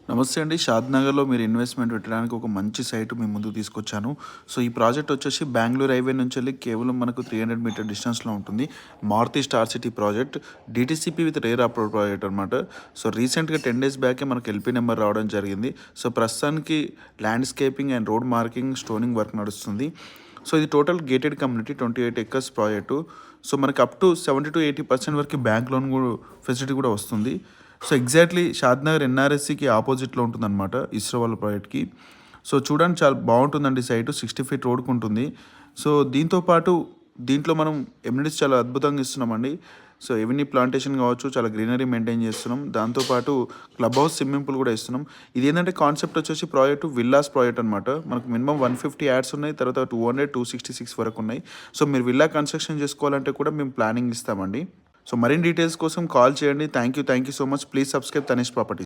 నమస్తే అండి. షాద్‌నగర్‌లో మీరు ఇన్వెస్ట్‌మెంట్ పెట్టడానికి ఒక మంచి సైట్ మీ ముందుకు తీసుకొచ్చాను. సో, ఈ ప్రాజెక్ట్ వచ్చేసి బెంగుళూరు హైవే నుంచెళ్ళి కేవలం మనకు 300 మీటర్ డిస్టెన్స్‌లో ఉంటుంది. Maruti star city project. DTCP with rare approved project అనమాట. సో, రీసెంట్‌గా 10 డేస్ బ్యాకే మనకు ఎల్‌పీ నెంబర్ రావడం జరిగింది. సో, ప్రస్తుతానికి landscaping and road marking, stoning work నడుస్తుంది. సో, ఇది total gated community 28 acres project. So, మనకి అప్ టు 70-80% వరకు బ్యాంక్ లోన్ ఫెసిలిటీ కూడా వస్తుంది. సో, ఎగ్జాక్ట్లీ షాద్‌నగర్ ఎన్ఆర్ఎస్సికి ఆపోజిట్లో ఉంటుందన్నమాట ఇస్రో వాళ్ళ ప్రాజెక్ట్‌కి. సో, చూడడానికి చాలా బాగుంటుందండి సైటు. 60 ఫీట్ రోడ్‌కి ఉంటుంది. సో, దీంతో పాటు దీంట్లో మనం ఎమ్యూనిటీస్ చాలా అద్భుతంగా ఇస్తున్నామండి. సో, ఎవెన్యూ ప్లాంటేషన్ కావచ్చు, చాలా గ్రీనరీ మెయింటైన్ చేస్తున్నాం. దాంతోపాటు క్లబ్ హౌస్, స్విమ్మింగ్ పూల్ కూడా ఇస్తున్నాం. ఇదేంటంటే కాన్సెప్ట్ వచ్చేసి ప్రాజెక్టు విల్లాస్ ప్రాజెక్ట్ అనమాట. మనకు మినిమం 150 యాడ్స్ ఉన్నాయి. తర్వాత 200, 266 వరకు ఉన్నాయి. సో, మీరు విల్లా కన్స్ట్రక్షన్ చేసుకోవాలంటే కూడా మేము ప్లానింగ్ ఇస్తామండి. సో, మరిన్ని డీటెయిల్స్ కోసం కాల్ చేయండి. Thank you so much. Please subscribe Tanish properties.